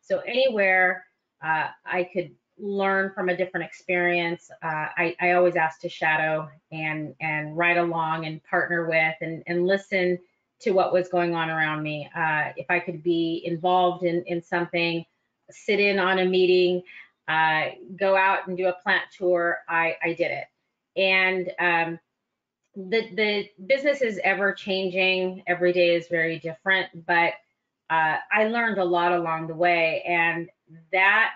So anywhere I could learn from a different experience, I always asked to shadow and ride along and partner with and listen to what was going on around me. If I could be involved in something, sit in on a meeting, go out and do a plant tour, I did it. And the business is ever changing. Every day is very different, but I learned a lot along the way, and that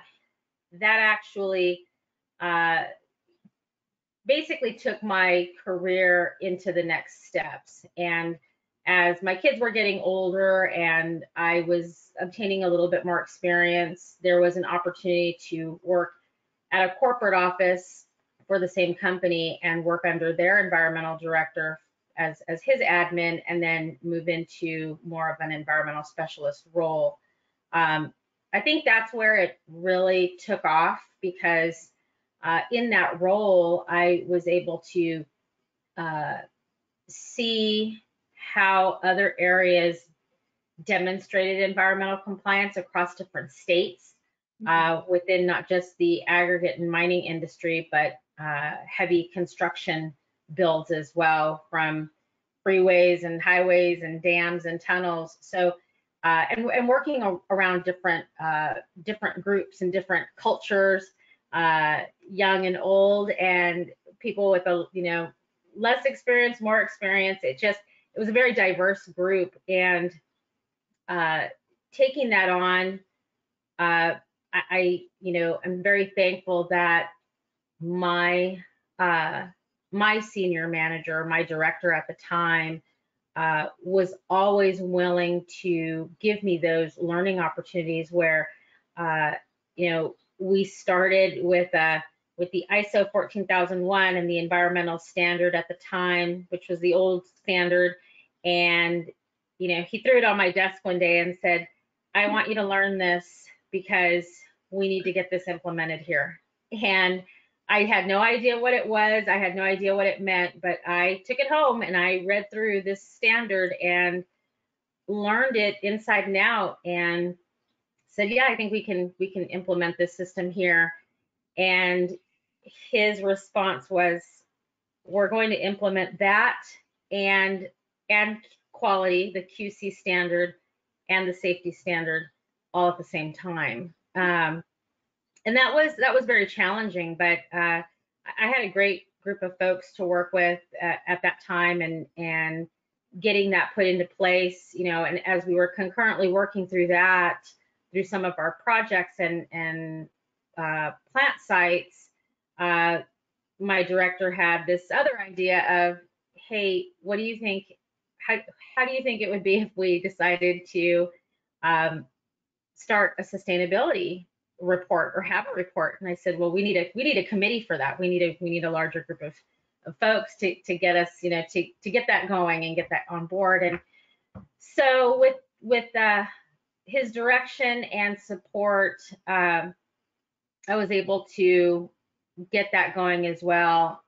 actually basically took my career into the next steps. And as my kids were getting older and I was obtaining a little bit more experience, there was an opportunity to work at a corporate office for the same company and work under their environmental director as his admin, and then move into more of an environmental specialist role. I think that's where it really took off, because in that role, I was able to see how other areas demonstrated environmental compliance across different states, within not just the aggregate and mining industry, but heavy construction builds as well, from freeways and highways and dams and tunnels. So and working around different groups and different cultures, young and old, and people with less experience, more experience. It was a very diverse group, and taking that on, I'm very thankful that my senior manager, my director at the time, was always willing to give me those learning opportunities where, we started with the ISO 14001 and the environmental standard at the time, which was the old standard. And, he threw it on my desk one day and said, I want you to learn this because we need to get this implemented here. And I had no idea what it was. I had no idea what it meant, but I took it home and I read through this standard and learned it inside and out, and said, yeah, I think we can implement this system here. And his response was, we're going to implement that and quality, the QC standard and the safety standard all at the same time. And that was very challenging, but I had a great group of folks to work with at that time, and getting that put into place, and as we were concurrently working through that, through some of our projects and plant sites, my director had this other idea of, hey, what do you think? How do you think it would be if we decided to start a sustainability report or have a report? And I said, well, we need a committee for that. We need a larger group of folks to get us, to get that going and get that on board. And so with his direction and support, I was able to get that going as well,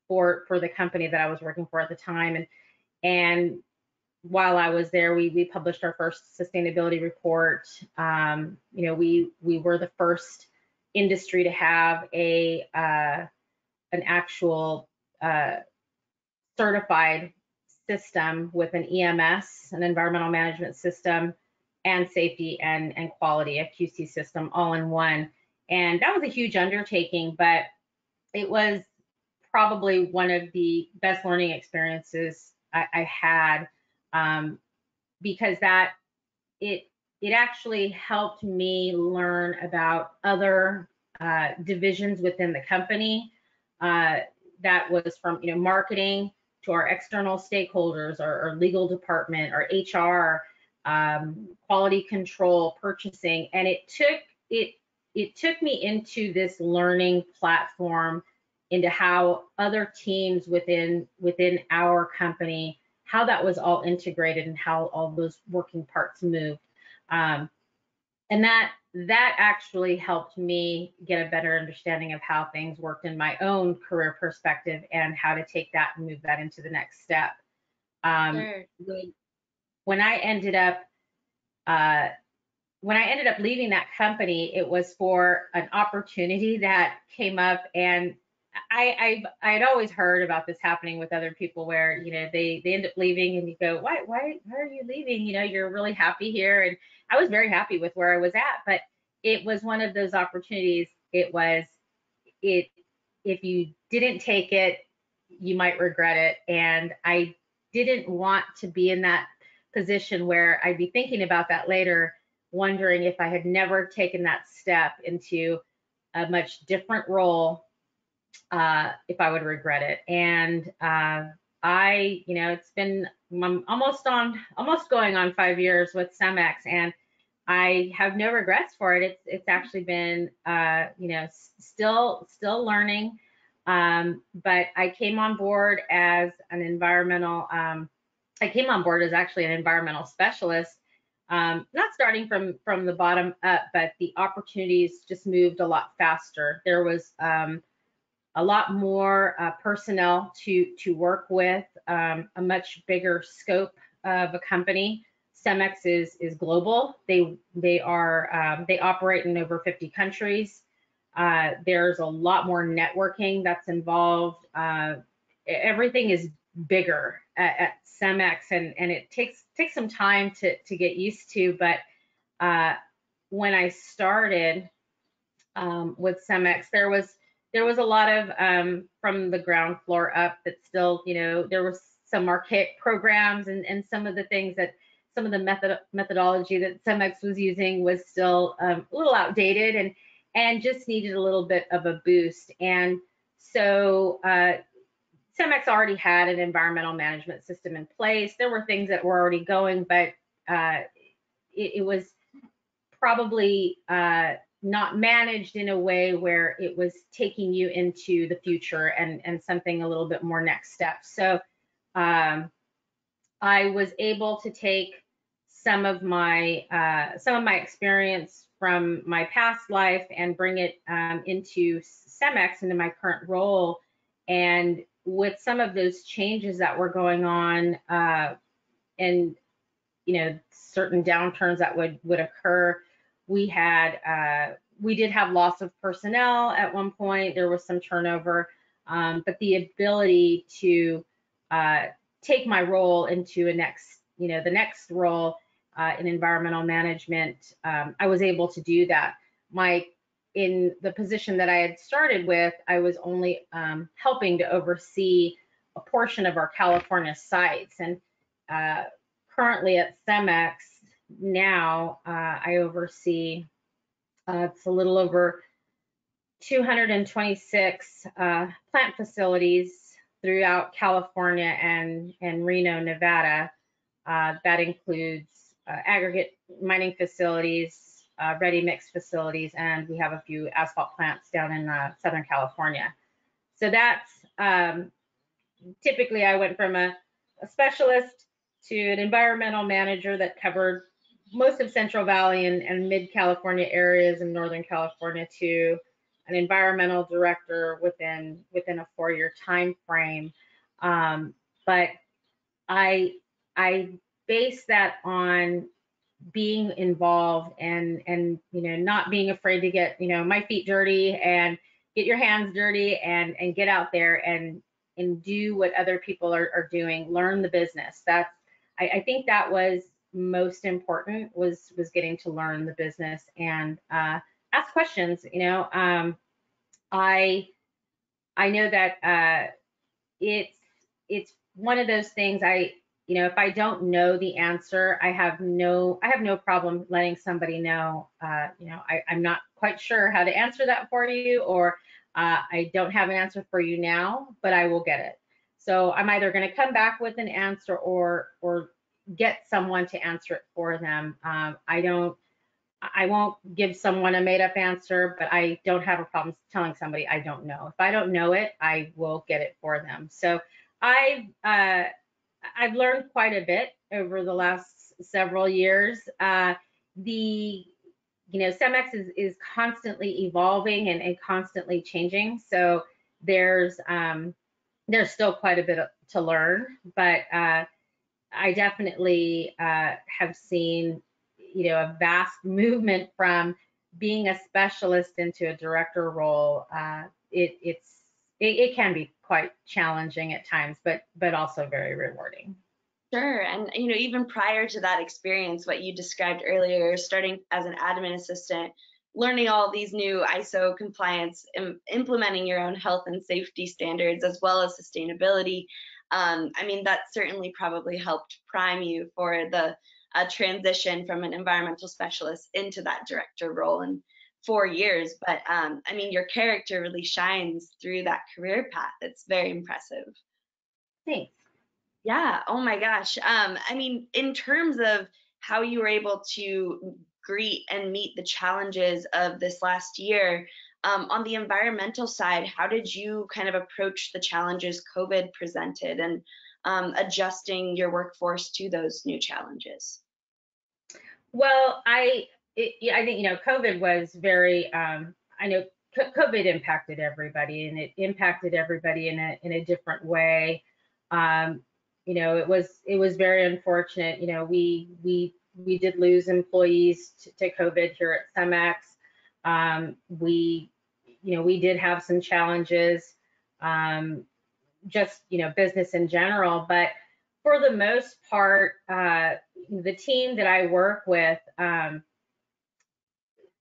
for the company that I was working for at the time. And while I was there, we published our first sustainability report. We were the first industry to have an actual certified system with an EMS, an environmental management system, and safety and quality, a QC system, all in one. And that was a huge undertaking, but it was probably one of the best learning experiences I had, because it actually helped me learn about other divisions within the company, that was from marketing to our external stakeholders, our legal department, our HR, quality control, purchasing, and it took me into this learning platform, into how other teams within our company, how that was all integrated and how all those working parts moved. And that actually helped me get a better understanding of how things worked in my own career perspective and how to take that and move that into the next step. Sure. When I ended up when I ended up leaving that company, it was for an opportunity that came up, and I had always heard about this happening with other people where, they end up leaving and you go, why are you leaving? You're really happy here. And I was very happy with where I was at, but it was one of those opportunities. It if you didn't take it, you might regret it. And I didn't want to be in that position where I'd be thinking about that later, wondering if I had never taken that step into a much different role, if I would regret it. And it's been almost going on 5 years with CEMEX, and I have no regrets for it. It's actually been, still learning. But I came on board as an environmental. I came on board as actually an environmental specialist, not starting from the bottom up, but the opportunities just moved a lot faster. There was a lot more personnel to work with, a much bigger scope of a company. CEMEX is global. They operate in over 50 countries. There's a lot more networking that's involved. Everything is bigger at CEMEX, and it takes some time to get used to. But when I started with CEMEX, there was a lot of from the ground floor up that still, there was some archaic programs, and some of the things that some of the methodology that CEMEX was using was still a little outdated, and just needed a little bit of a boost. And so CEMEX already had an environmental management system in place. There were things that were already going, but it was probably not managed in a way where it was taking you into the future and something a little bit more next step. So I was able to take some of my experience from my past life and bring it into CEMEX, into my current role. And with some of those changes that were going on, and certain downturns that would occur, we did have loss of personnel at one point. There was some turnover, but the ability to take my role into the next role in environmental management, I was able to do that. In the position that I had started with, I was only helping to oversee a portion of our California sites, and currently at CEMEX now, I oversee it's a little over 226 plant facilities throughout California and Reno, Nevada. That includes aggregate mining facilities, ready mix facilities, and we have a few asphalt plants down in Southern California. So that's typically I went from a specialist to an environmental manager that covered most of Central Valley and mid California areas in Northern California, to an environmental director within a 4-year time frame. But I base that on being involved and not being afraid to get my feet dirty and get your hands dirty and get out there and do what other people are doing, learn the business. I think that was most important, was getting to learn the business and ask questions. I know that it's one of those things. If I don't know the answer, I have no problem letting somebody know. I'm not quite sure how to answer that for you, or I don't have an answer for you now, but I will get it. So I'm either going to come back with an answer or get someone to answer it for them. I won't give someone a made up answer, but I don't have a problem telling somebody I don't know. If I don't know it, I will get it for them. So I've learned quite a bit over the last several years. CEMEX is constantly evolving and constantly changing. So there's still quite a bit to learn, but I definitely have seen a vast movement from being a specialist into a director role. It can be quite challenging at times, but also very rewarding. Sure. And, even prior to that experience, what you described earlier, starting as an admin assistant, learning all these new ISO compliance, implementing your own health and safety standards, as well as sustainability. That certainly probably helped prime you for the transition from an environmental specialist into that director role in 4 years. But, your character really shines through that career path. It's very impressive. Thanks. Yeah. Oh my gosh. In terms of how you were able to greet and meet the challenges of this last year, on the environmental side, how did you kind of approach the challenges COVID presented and adjusting your workforce to those new challenges? Well, I think COVID was very. I know COVID impacted everybody, and it impacted everybody in a different way. Um, it was very unfortunate. We did lose employees to COVID here at CEMEX. We did have some challenges, just business in general, but for the most part, the team that I work with,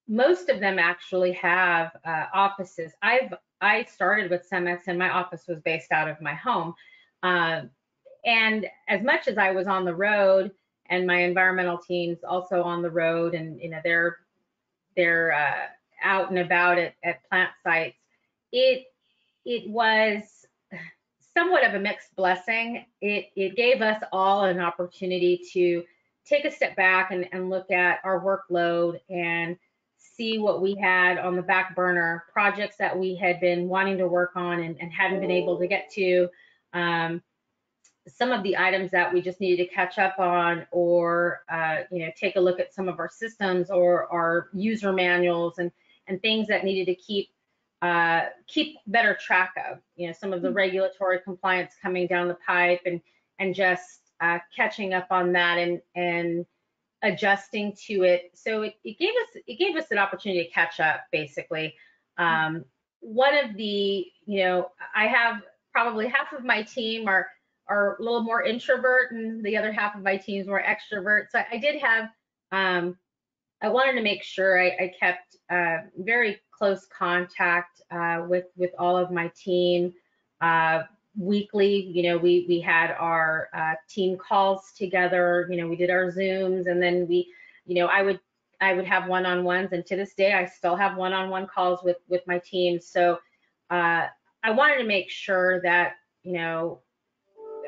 most of them actually have offices. I started with CEMEX and my office was based out of my home. Um, and as much as I was on the road and my environmental team's also on the road, and they're out and about at plant sites, it was somewhat of a mixed blessing. It gave us all an opportunity to take a step back and look at our workload and see what we had on the back burner, projects that we had been wanting to work on and hadn't been able to get to. Some of the items that we just needed to catch up on, or take a look at some of our systems or our user manuals and things that needed to keep better track of. Some of the regulatory compliance coming down the pipe, and just catching up on that and adjusting to it. So it gave us an opportunity to catch up, basically. One of the, I have probably half of my team are a little more introvert, and the other half of my team is more extrovert. So I did have, I wanted to make sure I kept very close contact with all of my team weekly. We had our team calls together. We did our Zooms, and then I would have one-on-ones, and to this day I still have one-on-one calls with my team. So I wanted to make sure that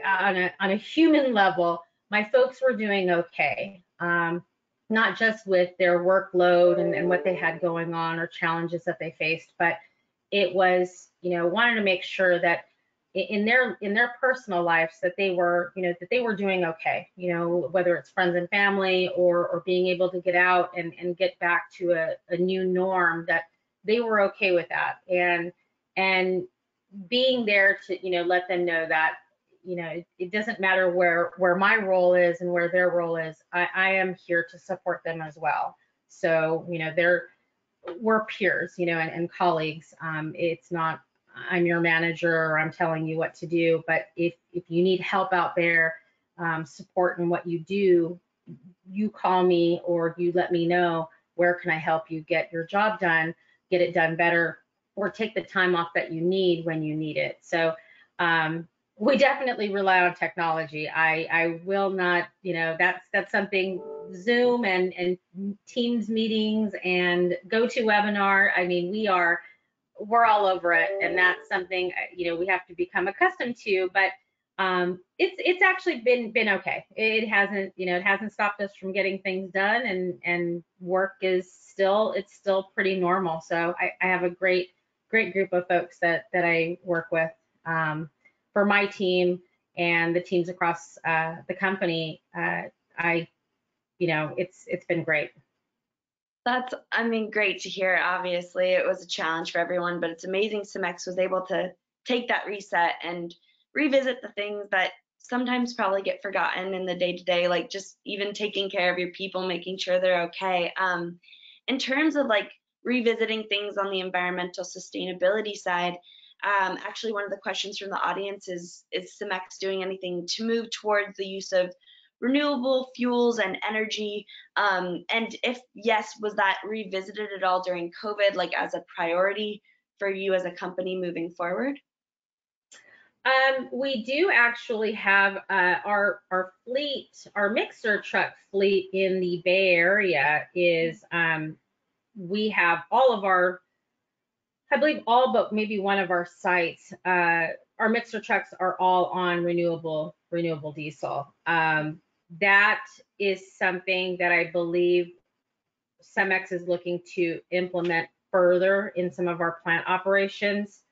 on a human level, my folks were doing okay. Not just with their workload and what they had going on or challenges that they faced, but it was, wanted to make sure that in their personal lives that they were, that they were doing okay, whether it's friends and family or being able to get out and get back to a new norm, that they were okay with that. And being there to, let them know that, it doesn't matter where my role is and where their role is. I am here to support them as well. So, we're peers, and colleagues. It's not I'm your manager or I'm telling you what to do, but if you need help out there, support in what you do, you call me or you let me know, where can I help you get your job done, get it done better, or take the time off that you need when you need it. So we definitely rely on technology. I will not, that's something. Zoom and Teams meetings and GoToWebinar. I mean, we're all over it, and that's something we have to become accustomed to. But it's actually been okay. It hasn't stopped us from getting things done, and work is still pretty normal. So I have a great group of folks that I work with. For my team and the teams across the company, it's been great. That's, great to hear. Obviously, it was a challenge for everyone, but it's amazing CEMEX was able to take that reset and revisit the things that sometimes probably get forgotten in the day-to-day, like just even taking care of your people, making sure they're okay. In terms of like revisiting things on the environmental sustainability side, actually one of the questions from the audience is CEMEX doing anything to move towards the use of renewable fuels and energy? And if yes, was that revisited at all during COVID, like as a priority for you as a company moving forward? We do actually have our fleet, our mixer truck fleet in the Bay Area is we have all of our, I believe all but maybe one of our sites, our mixer trucks are all on renewable diesel. That is something that I believe CEMEX is looking to implement further in some of our plant operations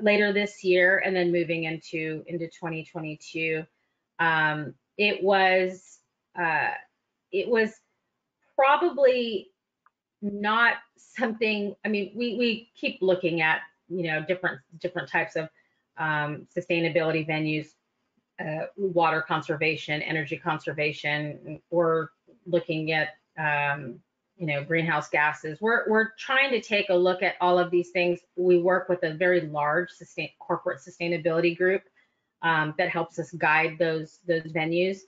later this year, and then moving into 2022. It was probably not something. I mean, we keep looking at different types of sustainability venues, water conservation, energy conservation. We're looking at greenhouse gases. We're trying to take a look at all of these things. We work with a very large corporate sustainability group that helps us guide those venues.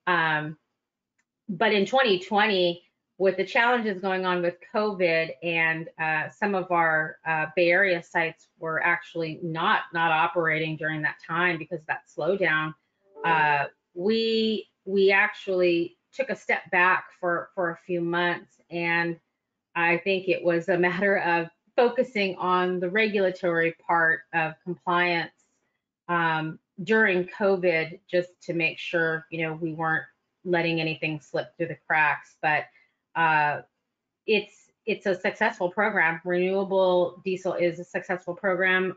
But in 2020, with the challenges going on with COVID, and some of our Bay Area sites were actually not operating during that time because of that slowdown, we actually took a step back for a few months, and I think it was a matter of focusing on the regulatory part of compliance during COVID, just to make sure we weren't letting anything slip through the cracks. But it's a successful program. Renewable diesel is a successful program.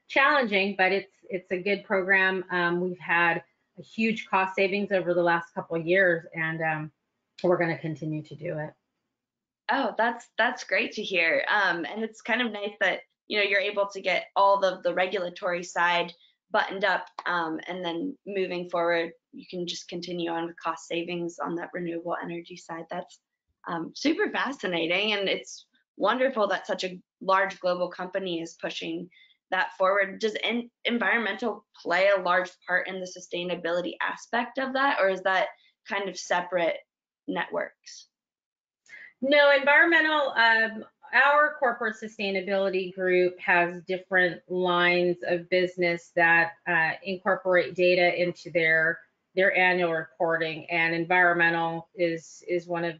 Challenging, but it's a good program. We've had a huge cost savings over the last couple of years, and we're going to continue to do it. Oh, that's great to hear. And it's kind of nice that you're able to get all the regulatory side buttoned up, and then moving forward, you can just continue on with cost savings on that renewable energy side. That's super fascinating, and it's wonderful that such a large global company is pushing that forward. Does environmental play a large part in the sustainability aspect of that, or is that kind of separate networks? No, environmental, our corporate sustainability group has different lines of business that incorporate data into their annual reporting, and environmental is one of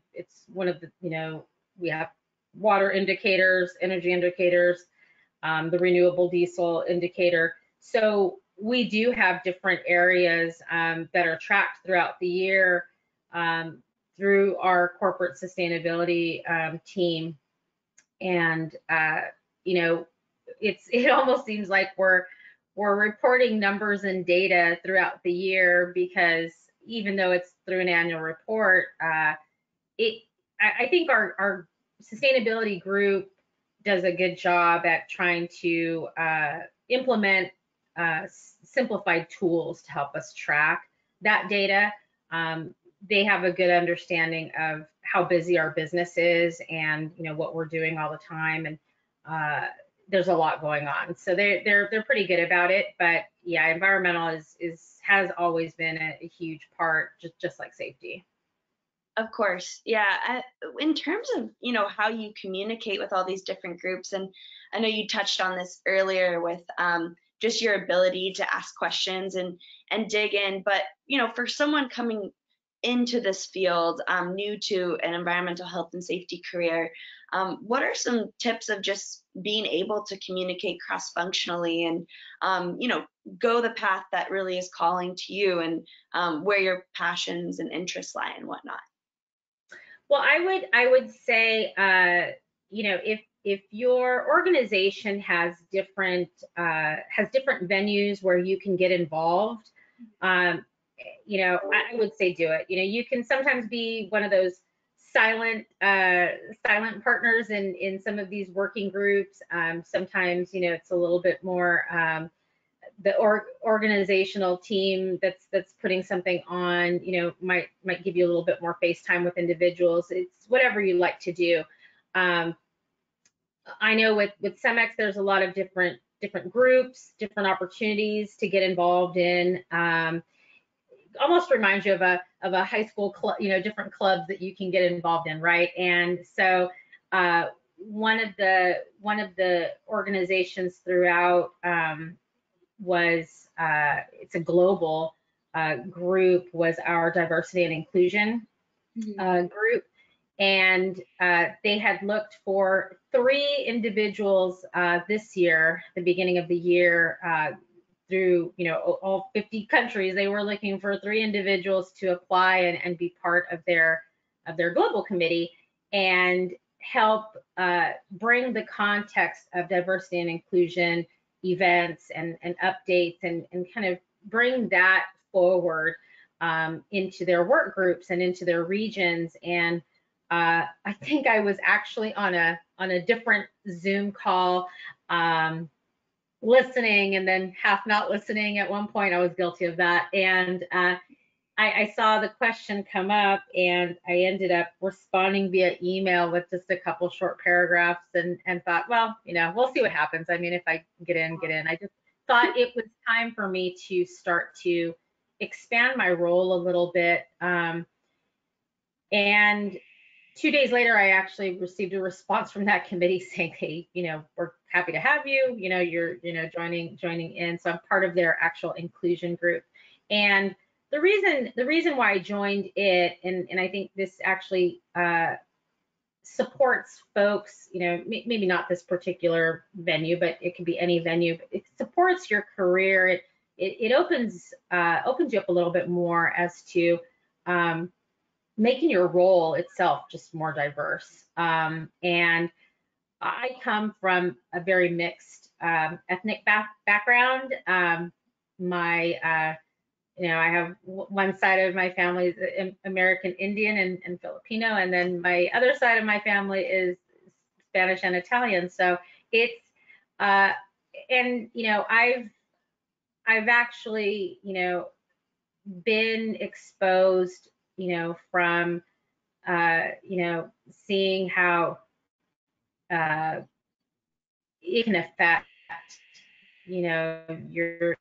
the, we have water indicators, energy indicators, the renewable diesel indicator. So we do have different areas that are tracked throughout the year through our corporate sustainability team. And it almost seems like we're reporting numbers and data throughout the year, because even though it's through an annual report, I think our sustainability group does a good job at trying to implement simplified tools to help us track that data. They have a good understanding of how busy our business is, and what we're doing all the time, and there's a lot going on, so they're pretty good about it. But yeah, environmental has always been a huge part, just like safety. Of course, yeah. In terms of how you communicate with all these different groups, and I know you touched on this earlier with just your ability to ask questions and dig in, but for someone coming into this field, new to an environmental health and safety career, what are some tips of just being able to communicate cross-functionally and go the path that really is calling to you, and where your passions and interests lie and whatnot? Well, I would say, if your organization has different venues where you can get involved, I would say do it. You can sometimes be one of those silent partners in some of these working groups. Sometimes, it's a little bit more organizational team that's putting something on, might give you a little bit more face time with individuals. It's whatever you like to do. I know with CEMEX, there's a lot of different groups, different opportunities to get involved in. Almost reminds you of a high school club, different clubs that you can get involved in, right? And so one of the organizations throughout was it's a global group, was our diversity and inclusion group. And they had looked for 3 individuals this year, the beginning of the year, through all 50 countries. They were looking for 3 individuals to apply and be part of their global committee and help bring the context of diversity and inclusion events and updates and kind of bring that forward into their work groups and into their regions. And I think I was actually on a different Zoom call, listening and then half not listening. At one point, I was guilty of that, and I saw the question come up, and I ended up responding via email with just a couple short paragraphs, and thought, well, we'll see what happens. I mean, if I get in. I just thought it was time for me to start to expand my role a little bit, and 2 days later, I actually received a response from that committee saying, hey, we're happy to have you, you're, joining in. So I'm part of their actual inclusion group. And the reason why I joined it, and I think this actually supports folks, maybe not this particular venue, but it could be any venue, but it supports your career. It opens you up a little bit more as to making your role itself just more diverse. And I come from a very mixed ethnic background. I have one side of my family is American Indian and Filipino, and then my other side of my family is Spanish and Italian. So it's and I've actually been exposed from seeing how it can affect your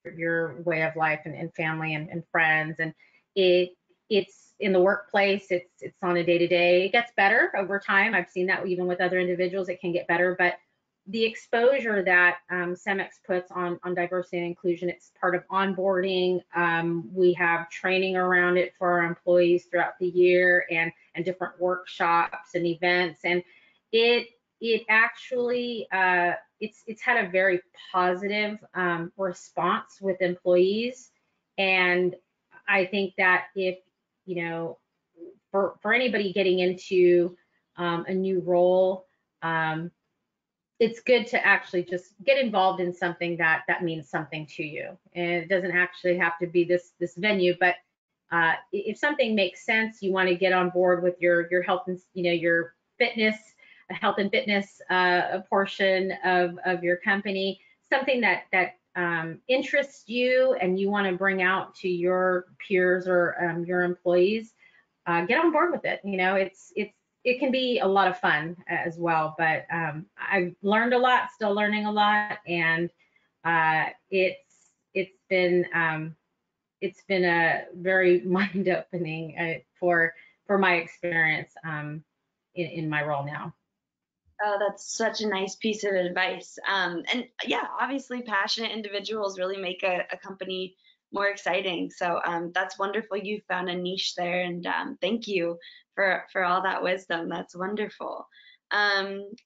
way of life and family and friends, and it's in the workplace, it's on a day-to-day. It gets better over time. I've seen that even with other individuals, it can get better, but the exposure that CEMEX puts on diversity and inclusion, it's part of onboarding. We have training around it for our employees throughout the year, and different workshops and events, and it actually it's had a very positive response with employees. And I think that if for anybody getting into a new role, it's good to actually just get involved in something that means something to you. And it doesn't actually have to be this venue, but if something makes sense, you want to get on board with your health and your fitness, health and fitness portion of your company, something that interests you and you want to bring out to your peers or your employees, get on board with it. It can be a lot of fun as well, but I've learned a lot, still learning a lot, and it's been a very mind-opening for my experience in my role now. Oh, that's such a nice piece of advice. And yeah, obviously passionate individuals really make a company more exciting. So that's wonderful. You found a niche there, and thank you for all that wisdom. That's wonderful.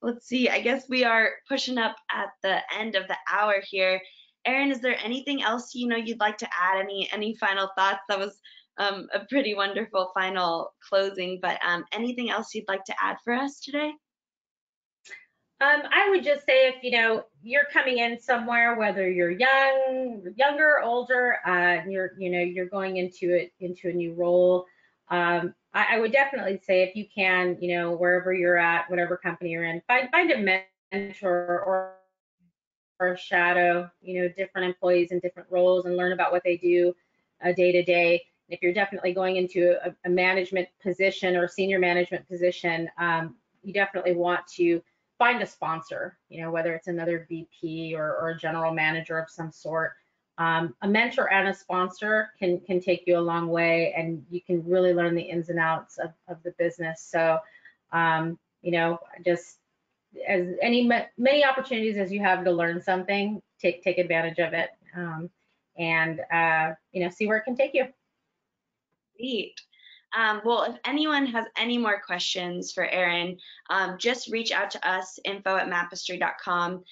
Let's see. I guess we are pushing up at the end of the hour here. Erin, is there anything else you'd like to add? Any final thoughts? That was a pretty wonderful final closing. But anything else you'd like to add for us today? I would just say, if you're coming in somewhere, whether you're younger, older, you're going into a new role, I would definitely say, if you can, wherever you're at, whatever company you're in, find a mentor or or shadow, different employees in different roles and learn about what they do day to day. If you're definitely going into a management position or senior management position, you definitely want to find a sponsor, whether it's another VP or a general manager of some sort. A mentor and a sponsor can take you a long way, and you can really learn the ins and outs of the business. So, just as many opportunities as you have to learn something, take advantage of it, and see where it can take you. Great. Well, if anyone has any more questions for Erin, just reach out to us, info@mapistry.com.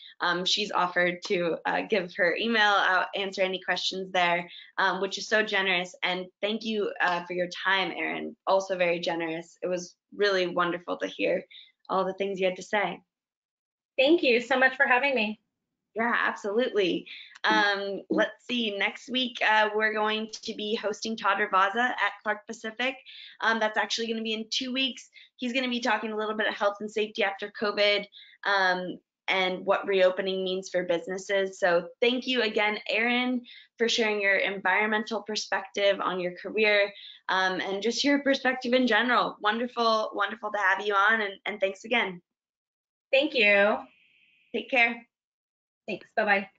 She's offered to give her email out, answer any questions there, which is so generous. And thank you for your time, Erin. Also very generous. It was really wonderful to hear all the things you had to say. Thank you so much for having me. Yeah, absolutely. Let's see, next week we're going to be hosting Todd Ravaza at Clark Pacific. That's actually going to be in 2 weeks. He's going to be talking a little bit of health and safety after COVID and what reopening means for businesses. So thank you again, Erin, for sharing your environmental perspective on your career and just your perspective in general. Wonderful, wonderful to have you on, and thanks again. Thank you. Take care. Thanks. Bye-bye.